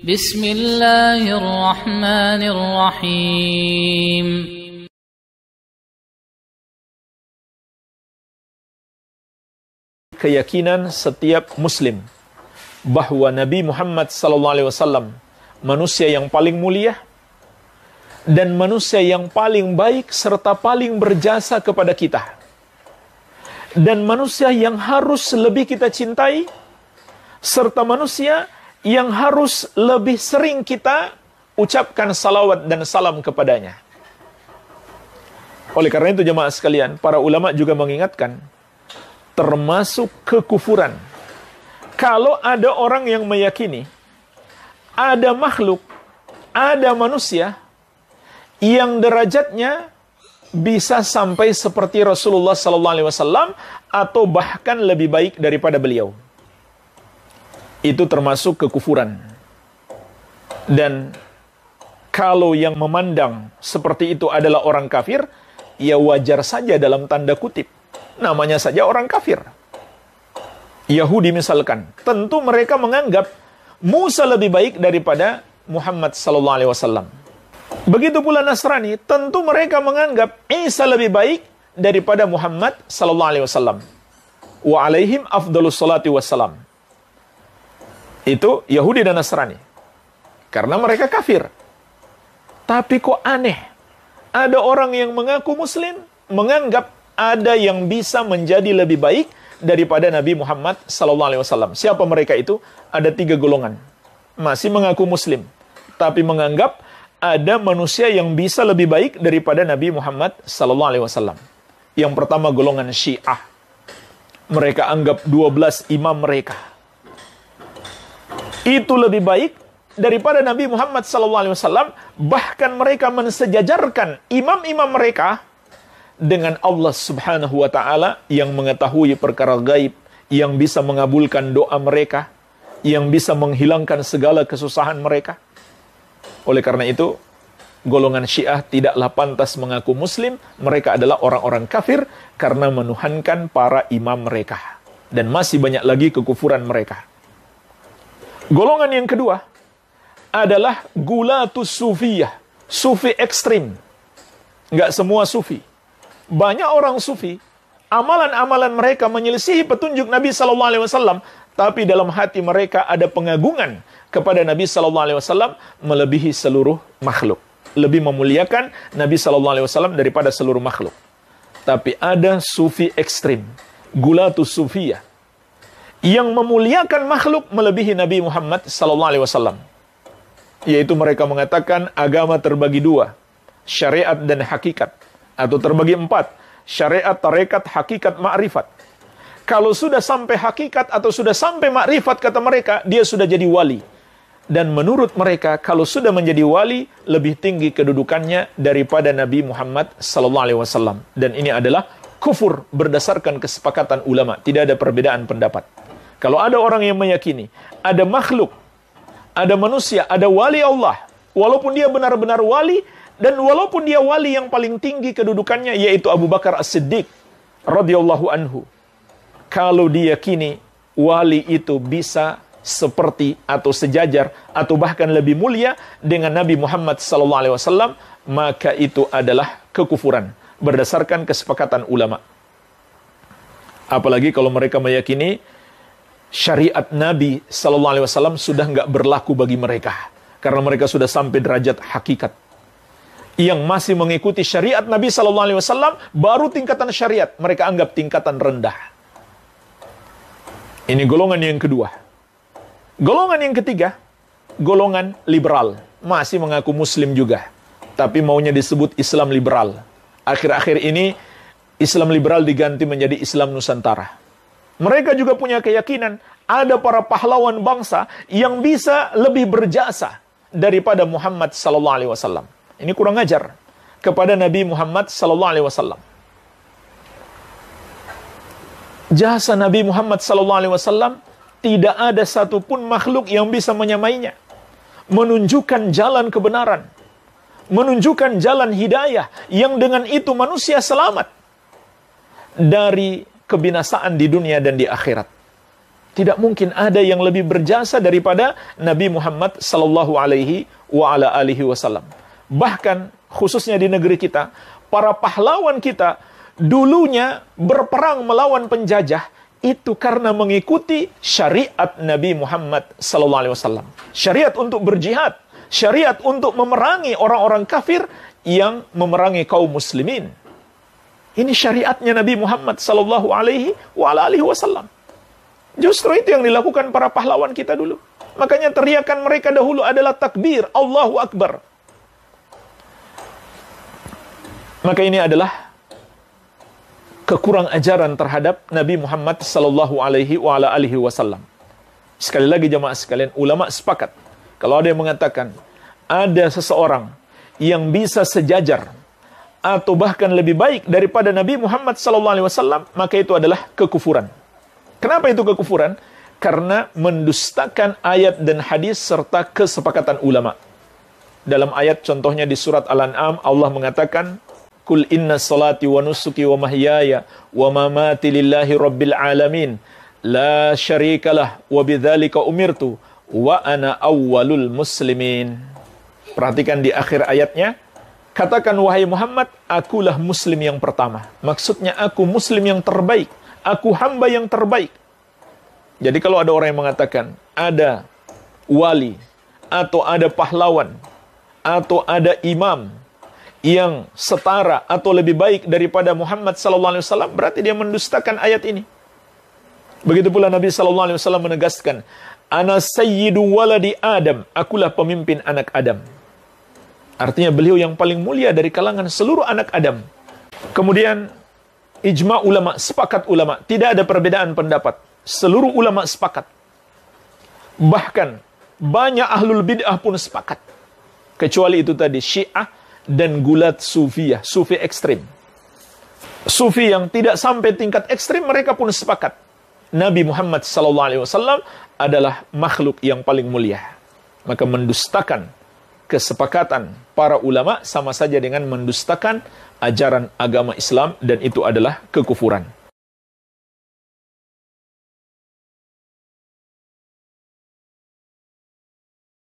Bismillahirrahmanirrahim. Keyakinan setiap muslim bahwa Nabi Muhammad SAW manusia yang paling mulia dan manusia yang paling baik serta paling berjasa kepada kita, dan manusia yang harus lebih kita cintai serta manusia yang harus lebih sering kita ucapkan salawat dan salam kepadanya. Oleh karena itu jemaah sekalian, para ulama juga mengingatkan, termasuk kekufuran kalau ada orang yang meyakini ada makhluk, ada manusia yang derajatnya bisa sampai seperti Rasulullah SAW atau bahkan lebih baik daripada beliau. Itu termasuk kekufuran. Dan kalau yang memandang seperti itu adalah orang kafir, ya wajar saja dalam tanda kutip. Namanya saja orang kafir. Yahudi misalkan, tentu mereka menganggap Musa lebih baik daripada Muhammad SAW. Begitu pula Nasrani, tentu mereka menganggap Isa lebih baik daripada Muhammad SAW. Wa alaihim afdalus salati wassalam. Itu Yahudi dan Nasrani. Karena mereka kafir. Tapi kok aneh, ada orang yang mengaku muslim, menganggap ada yang bisa menjadi lebih baik daripada Nabi Muhammad SAW. Siapa mereka itu? Ada 3 golongan. Masih mengaku muslim, tapi menganggap ada manusia yang bisa lebih baik daripada Nabi Muhammad SAW. Yang pertama golongan Syiah. Mereka anggap 12 imam mereka itu lebih baik daripada Nabi Muhammad SAW. Bahkan mereka mensejajarkan imam-imam mereka dengan Allah Subhanahu wa Ta'ala yang mengetahui perkara gaib, yang bisa mengabulkan doa mereka, yang bisa menghilangkan segala kesusahan mereka. Oleh karena itu, golongan Syiah tidaklah pantas mengaku muslim. Mereka adalah orang-orang kafir karena menuhankan para imam mereka. Dan masih banyak lagi kekufuran mereka. Golongan yang kedua adalah gulatus sufiyah, sufi ekstrim. Enggak semua sufi. Banyak orang sufi, amalan-amalan mereka menyelisihi petunjuk Nabi SAW, tapi dalam hati mereka ada pengagungan kepada Nabi SAW melebihi seluruh makhluk. Lebih memuliakan Nabi SAW daripada seluruh makhluk. Tapi ada sufi ekstrim, gulatus sufiyah, yang memuliakan makhluk melebihi Nabi Muhammad SAW. Yaitu mereka mengatakan agama terbagi 2, syariat dan hakikat. Atau terbagi 4, syariat, tarekat, hakikat, ma'rifat. Kalau sudah sampai hakikat atau sudah sampai ma'rifat, kata mereka, dia sudah jadi wali. Dan menurut mereka, kalau sudah menjadi wali, lebih tinggi kedudukannya daripada Nabi Muhammad SAW. Dan ini adalah kufur berdasarkan kesepakatan ulama. Tidak ada perbedaan pendapat. Kalau ada orang yang meyakini ada makhluk, ada manusia, ada wali Allah, walaupun dia benar-benar wali, dan walaupun dia wali yang paling tinggi kedudukannya, yaitu Abu Bakar As-Siddiq radhiyallahu anhu, kalau diyakini wali itu bisa seperti atau sejajar atau bahkan lebih mulia dengan Nabi Muhammad SAW, maka itu adalah kekufuran berdasarkan kesepakatan ulama. Apalagi kalau mereka meyakini syariat Nabi SAW sudah nggak berlaku bagi mereka. Karena mereka sudah sampai derajat hakikat. Yang masih mengikuti syariat Nabi SAW baru tingkatan syariat. Mereka anggap tingkatan rendah. Ini golongan yang kedua. Golongan yang ketiga, golongan liberal. Masih mengaku muslim juga, tapi maunya disebut Islam liberal. Akhir-akhir ini, Islam liberal diganti menjadi Islam Nusantara. Mereka juga punya keyakinan ada para pahlawan bangsa yang bisa lebih berjasa daripada Muhammad SAW. Ini kurang ajar kepada Nabi Muhammad SAW. Jasa Nabi Muhammad SAW tidak ada satupun makhluk yang bisa menyamainya. Menunjukkan jalan kebenaran, menunjukkan jalan hidayah, yang dengan itu manusia selamat dari kebinasaan di dunia dan di akhirat. Tidak mungkin ada yang lebih berjasa daripada Nabi Muhammad sallallahu alaihi wasallam. Bahkan khususnya di negeri kita, para pahlawan kita dulunya berperang melawan penjajah itu karena mengikuti syariat Nabi Muhammad sallallahu alaihi wasallam. Syariat untuk berjihad, syariat untuk memerangi orang-orang kafir yang memerangi kaum muslimin. Ini syariatnya Nabi Muhammad sallallahu alaihi wasallam. Justru itu yang dilakukan para pahlawan kita dulu. Makanya teriakan mereka dahulu adalah takbir, Allahu Akbar. Maka ini adalah kekurang ajaran terhadap Nabi Muhammad sallallahu alaihi wasallam. Sekali lagi jamaah sekalian, ulama sepakat. Kalau ada yang mengatakan ada seseorang yang bisa sejajar atau bahkan lebih baik daripada Nabi Muhammad sallallahu alaihi wasallam, maka itu adalah kekufuran. Kenapa itu kekufuran? Karena mendustakan ayat dan hadis serta kesepakatan ulama. Dalam ayat contohnya di surat Al-An'am, Allah mengatakan, Kul inna salati wa nusuki wa mahyaya wa mamati lillahi rabbil alamin. La syarikalah wa bidzalika umirtu wa ana awwalul muslimin. Perhatikan di akhir ayatnya, katakan wahai Muhammad, akulah muslim yang pertama. Maksudnya aku muslim yang terbaik. Aku hamba yang terbaik. Jadi kalau ada orang yang mengatakan ada wali atau ada pahlawan atau ada imam yang setara atau lebih baik daripada Muhammad sallallahu alaihi wasallam, berarti dia mendustakan ayat ini. Begitu pula Nabi sallallahu alaihi wasallam menegaskan, ana sayyidu waladi Adam, akulah pemimpin anak Adam. Artinya beliau yang paling mulia dari kalangan seluruh anak Adam. Kemudian ijma ulama, sepakat ulama, tidak ada perbedaan pendapat. Seluruh ulama sepakat. Bahkan banyak ahlul bid'ah pun sepakat. Kecuali itu tadi Syiah dan gulat Sufiyah, Sufi ekstrim. Sufi yang tidak sampai tingkat ekstrim, mereka pun sepakat. Nabi Muhammad SAW adalah makhluk yang paling mulia. Maka mendustakan kesepakatan para ulama sama saja dengan mendustakan ajaran agama Islam, dan itu adalah kekufuran.